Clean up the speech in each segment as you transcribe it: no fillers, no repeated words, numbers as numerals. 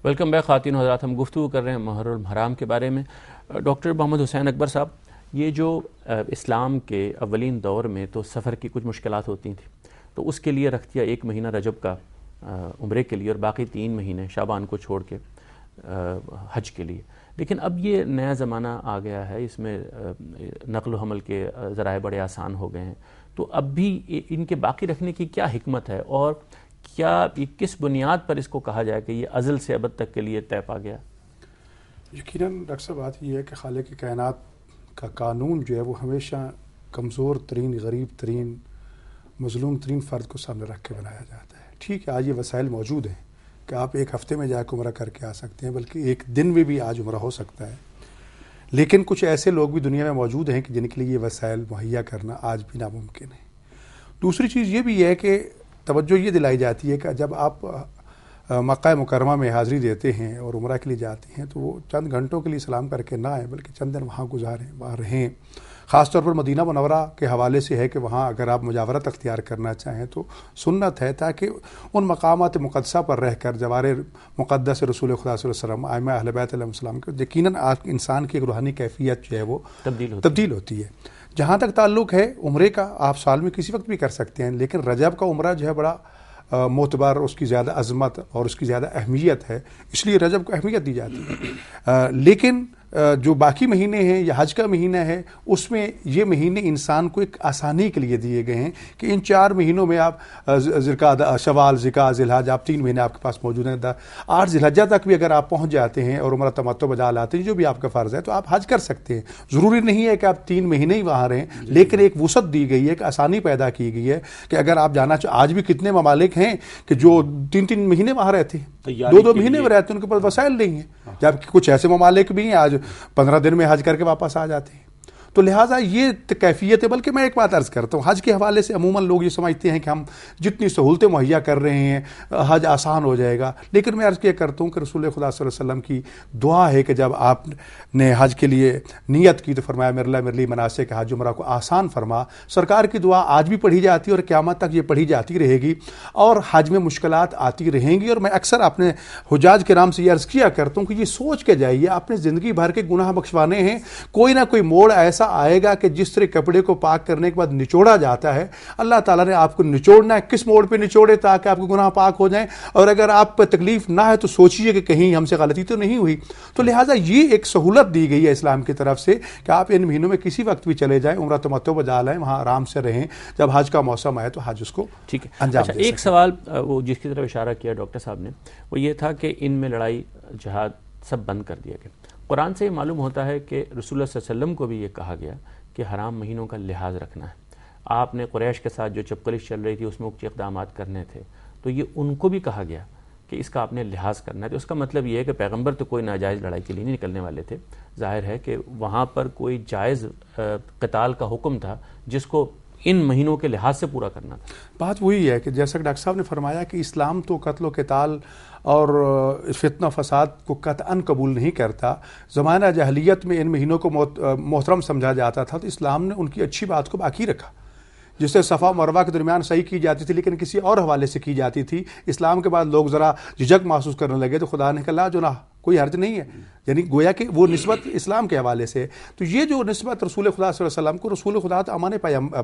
Welcome back خواتین و حضرات. ہم گفتگو کر رہے ہیں محرم الحرام کے بارے میں. ڈاکٹر محمد حسین اکبر صاحب، یہ جو اسلام کے اولین دور میں تو سفر کی کچھ مشکلات ہوتی تھیں، تو اس کے لیے رکھ دیا 1 مہینہ رجب کا عمرے کے لیے اور باقی 3 مہینے شعبان کو چھوڑ کے حج کے لیے. لیکن اب یہ نیا زمانہ آ گیا ہے، اس میں نقل و حمل کے ذرائع بڑے آسان ہو گئے ہیں، تو اب بھی ان کے باقی رکھنے کی کیا حکمت ہے، اور کیا کس بنیاد پر اس کو کہا جائے کہ یہ ازل سے ابد تک کے لیے طے پا گیا؟ یقیناً ڈاکٹر صاحب بات یہ ہے کہ خالق کائنات کا قانون جو ہے وہ ہمیشہ کمزور ترین، غریب ترین، مظلوم ترین فرد کو سامنے رکھ کے بنایا جاتا ہے. ٹھیک ہے، آج یہ وسائل موجود ہیں کہ آپ 1 ہفتے میں جا کے عمرہ کر کے آ سکتے ہیں، بلکہ 1 دن میں بھی آج عمرہ ہو سکتا ہے. لیکن کچھ ایسے لوگ بھی دنیا میں موجود ہیں کہ جن کے لیے یہ وسائل مہیا کرنا آج بھی ناممکن ہے. دوسری چیز یہ بھی ہے کہ توجہ یہ دلائی جاتی ہے کہ جب آپ مکہ مکرمہ میں حاضری دیتے ہیں اور عمرہ کے لیے جاتے ہیں تو وہ چند گھنٹوں کے لیے سلام کر کے نہ آئیں، بلکہ چند دن وہاں گزاریں، وہاں رہیں. خاص طور پر مدینہ منورہ کے حوالے سے ہے کہ وہاں اگر آپ مجاورت اختیار کرنا چاہیں تو سنت ہے، تاکہ ان مقامات مقدسہ پر رہ کر جوار مقدس رسول خدا صلی اللہ علیہ وسلم، ائمہ اہل بیت علیہ السلام کے یقیناً آپ انسان کی ایک روحانی کیفیت جو ہے وہ تبدیل ہوتی ہے. جہاں تک تعلق ہے عمرے کا، آپ سال میں کسی وقت بھی کر سکتے ہیں، لیکن رجب کا عمرہ جو ہے بڑا معتبر، اس کی زیادہ عظمت اور اس کی زیادہ اہمیت ہے، اس لیے رجب کو اہمیت دی جاتی ہے. لیکن جو باقی مہینے ہیں یا حج کا مہینہ ہے، اس میں یہ مہینے انسان کو ایک آسانی کے لیے دیے گئے ہیں کہ ان 4 مہینوں میں آپ شوال، ذوالحجہ، ذی الحجہ، آپ 3 مہینے آپ کے پاس موجود ہیں. 8 ذی الحجہ تک بھی اگر آپ پہنچ جاتے ہیں اور عمرہ تمتع بجا لاتے ہیں، جو بھی آپ کا فرض ہے، تو آپ حج کر سکتے ہیں. ضروری نہیں ہے کہ آپ 3 مہینے ہی وہاں رہیں، لیکن ایک وسعت دی گئی ہے، ایک آسانی پیدا کی گئی ہے کہ اگر آپ جانا چاہیں. آج بھی کتنے ممالک ہیں کہ جو 3 مہینے وہاں رہتے ہیں، 2 مہینے میں رہتے ہیں، ان کے پاس وسائل نہیں ہیں. جبکہ کچھ ایسے ممالک بھی ہیں آج 15 دن میں حج کر کے واپس آ جاتے ہیں. تو لہٰذا یہ کیفیت ہے. بلکہ میں ایک بات عرض کرتا ہوں، حج کے حوالے سے عموماً لوگ یہ سمجھتے ہیں کہ ہم جتنی سہولتیں مہیا کر رہے ہیں حج آسان ہو جائے گا. لیکن میں عرض کیا کرتا ہوں کہ رسول خدا صلی اللہ علیہ وسلم کی دعا ہے کہ جب آپ نے حج کے لیے نیت کی تو فرمایا میرے لیے مناسک حج عمرہ کو آسان فرما. سرکار کی دعا آج بھی پڑھی جاتی ہے اور قیامت تک یہ پڑھی جاتی رہے گی، اور حج میں مشکلات آتی رہیں گی. اور میں اکثر اپنے حجاج کرام سے یہ عرض کیا کرتا ہوں کہ یہ سوچ کے جائیے، آپ نے زندگی بھر کے گناہ بخشوانے ہیں، کوئی نہ کوئی موڑ ایسا آئے گا کہ جس طرح کپڑے کو پاک کرنے کے بعد نچوڑا جاتا ہے، اللہ تعالیٰ نے آپ کو نچوڑنا ہے. کس موڑ پہ نچوڑے تاکہ آپ کے گناہ پاک ہو جائیں، اور اگر آپ پہ تکلیف نہ ہے تو سوچیے کہ کہیں ہم سے غلطی تو نہیں ہوئی. تو لہٰذا یہ ایک سہولت دی گئی ہے اسلام کی طرف سے کہ آپ ان مہینوں میں کسی وقت بھی چلے جائیں، عمرہ تمتع بجا لائیں، وہاں آرام سے رہیں. جب حج کا موسم آئے تو حج اس کو ٹھیک ہے انجام دے. ایک سوال وہ جس کی طرف اشارہ کیا ڈاکٹر صاحب نے، وہ یہ تھا کہ ان میں لڑائی جہاد سب بند کر دیا گیا. قرآن سے یہ معلوم ہوتا ہے کہ رسول اللہ صلی اللہ علیہ وسلم کو بھی یہ کہا گیا کہ حرام مہینوں کا لحاظ رکھنا ہے. آپ نے قریش کے ساتھ جو چپکلش چل رہی تھی اس میں کچھ اقدامات کرنے تھے، تو یہ ان کو بھی کہا گیا کہ اس کا آپ نے لحاظ کرنا ہے. تو اس کا مطلب یہ ہے کہ پیغمبر تو کوئی ناجائز لڑائی کے لیے نہیں نکلنے والے تھے. ظاہر ہے کہ وہاں پر کوئی جائز قتال کا حکم تھا جس کو ان مہینوں کے لحاظ سے پورا کرنا تھا. بات وہی ہے کہ جیسا کہ ڈاکٹر صاحب نے فرمایا کہ اسلام تو قتل و قتال اور فتنہ فساد کو قطعاً قبول نہیں کرتا. زمانہ جاہلیت میں ان مہینوں کو محترم سمجھا جاتا تھا، تو اسلام نے ان کی اچھی بات کو باقی رکھا. جس سے صفا مروہ کے درمیان صحیح کی جاتی تھی لیکن کسی اور حوالے سے کی جاتی تھی. اسلام کے بعد لوگ ذرا جھجک محسوس کرنے لگے تو خدا نے کہا لا جناح، کوئی حرج نہیں ہے. یعنی گویا کہ وہ نسبت اسلام کے حوالے سے. تو یہ جو نسبت رسول خدا صلی اللہ علیہ وسلم کو، رسول خدا تو امن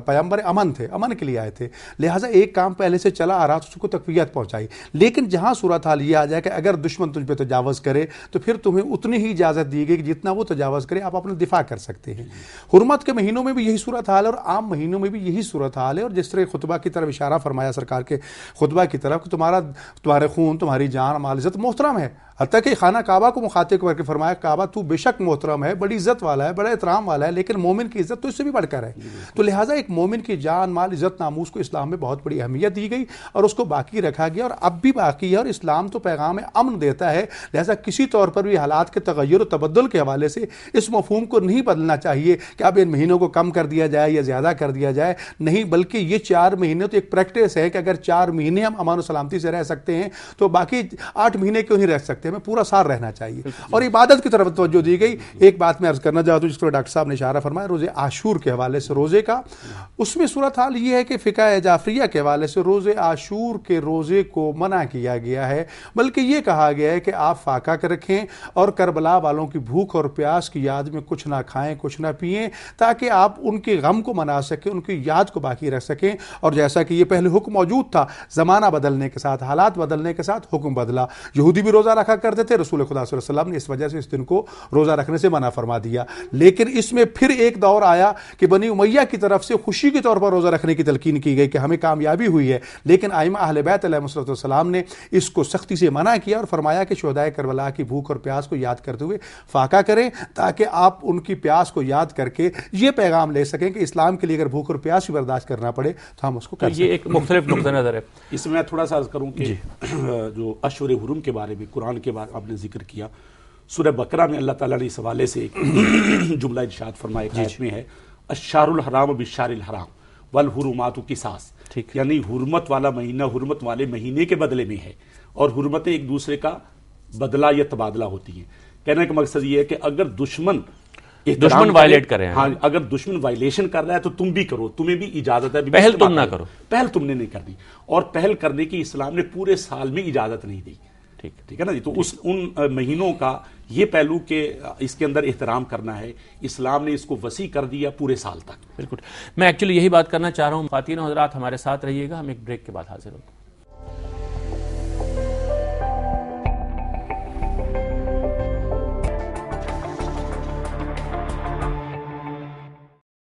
پیغمبر امن تھے، امن کے لیے آئے تھے، لہٰذا ایک کام پہلے سے چلا آ رہا تو اس کو تقویت پہنچائی. لیکن جہاں صورتحال یہ آ جائے کہ اگر دشمن تجھ پہ تجاوز کرے تو پھر تمہیں اتنی ہی اجازت دی گئی کہ جتنا وہ تجاوز کرے آپ اپنا دفاع کر سکتے ہیں. حرمت کے مہینوں میں بھی یہی صورتحال ہے اور عام مہینوں میں بھی یہی صورتحال ہے. اور جس طرح خطبہ کی طرف اشارہ فرمایا سرکار کے خطبہ کی طرف کہ تمہارے خون، تمہاری جان، مال، عزت محترم ہے. حتیٰ کہ خانہ کعبہ کو مخاطب کر کے فرمایا کعبہ تو بے شک محترم ہے، بڑی عزت والا ہے، بڑا احترام والا ہے، لیکن مومن کی عزت تو اس سے بھی بڑھ کر ہے. تو لہٰذا ایک مومن کی جان، مال، عزت، ناموس کو اسلام میں بہت بڑی اہمیت دی گئی اور اس کو باقی رکھا گیا اور اب بھی باقی ہے. اور اسلام تو پیغام امن دیتا ہے، لہٰذا کسی طور پر بھی حالات کے تغیر و تبدل کے حوالے سے اس مفہوم کو نہیں بدلنا چاہیے کہ اب ان مہینوں کو کم کر دیا جائے یا زیادہ کر دیا جائے. نہیں، بلکہ یہ 4 مہینے تو ایک پریکٹس ہے کہ اگر 4 مہینے ہم امان و سلامتی سے رہ سکتے ہیں تو باقی 8 مہینے کیوں نہیں رہ سکتے؟ ہمیں پورا سال رہنا چاہیے. اور یہ عبادت کی طرف توجہ دی گئی. ایک بات میں عرض کرنا چاہتا ہوں جس پر ڈاکٹر صاحب نے اشارہ فرمایا روزے عاشور کے حوالے سے روزے کا, اس میں صورتحال یہ ہے کہ فقہ جعفریہ کے حوالے سے روزے عاشور کے روزے کو منع کیا گیا ہے, بلکہ یہ کہا گیا ہے کہ آپ فاقہ کر رکھیں اور کربلا والوں کی بھوک اور پیاس کی یاد میں کچھ نہ کھائیں کچھ نہ پئیں, تاکہ آپ ان کے غم کو منا سکیں, ان کی یاد کو باقی رکھ سکیں. اور جیسا کہ یہ پہلے حکم موجود تھا, زمانہ بدلنے کے ساتھ, حالات بدلنے کے ساتھ حکم بدلا. یہودی بھی روزہ رکھا کرتے تھے, رسول خدا صلی اللہ علیہ وسلم نے اس وجہ سے اس دن کو روزہ رکھنے سے منع فرما دیا. لیکن اس میں پھر ایک دور آیا کہ بنی امیہ کی طرف سے خوشی کے طور پر روزہ رکھنے کی تلقین کی گئی کہ ہمیں کامیابی ہوئی ہے, لیکن ائمہ اہل بیت علیہم السلام نے اس کو سختی سے منع کیا اور فرمایا کہ شہدائے کربلا کی بھوک اور پیاس کو یاد کرتے ہوئے فاقہ کریں, تاکہ آپ ان کی پیاس کو یاد کر کے یہ پیغام لے سکیں کہ اسلام کے لیے اگر بھوک اور پیاس بھی برداشت کرنا پڑے تو ہم اس کو کر سکیں. یہ ایک مختلف نقطہ نظر ہے. اس میں میں تھوڑا سا عرض کروں کہ جو اشہر حرم کے بارے میں قرآن کے بارے آپ نے ذکر کیا, سورہ بقرہ میں اللہ تعالیٰ نے اس حوالے سے ایک جملہ ارشاد فرمایا, ایک آیت میں ہے الشہر الحرام بالشہر الحرام والحرمات قصاص, یعنی حرمت والا مہینہ حرمت والے مہینے کے بدلے میں ہے, اور حرمتیں ایک دوسرے کا بدلہ یا تبادلہ ہوتی ہیں. کہنے کا مقصد یہ ہے کہ اگر دشمن وائلیٹ کر رہے ہیں, ہاں اگر دشمن وائلیشن کر رہا ہے تو تم بھی کرو, تمہیں بھی اجازت ہے, پہل تم نہ کرو, پہل تم نے نہیں کرنی, اور پہل کرنے کی اسلام نے پورے سال میں اجازت نہیں دی. ٹھیک ہے نا جی. تو ان مہینوں کا یہ پہلو کہ اس کے اندر احترام کرنا ہے, اسلام نے اس کو وسیع کر دیا پورے سال تک. بالکل, میں ایکچولی یہی بات کرنا چاہ رہا ہوں. خواتین و حضرات ہمارے ساتھ رہیے گا, ہم ایک بریک کے بعد حاضر ہوتے ہیں.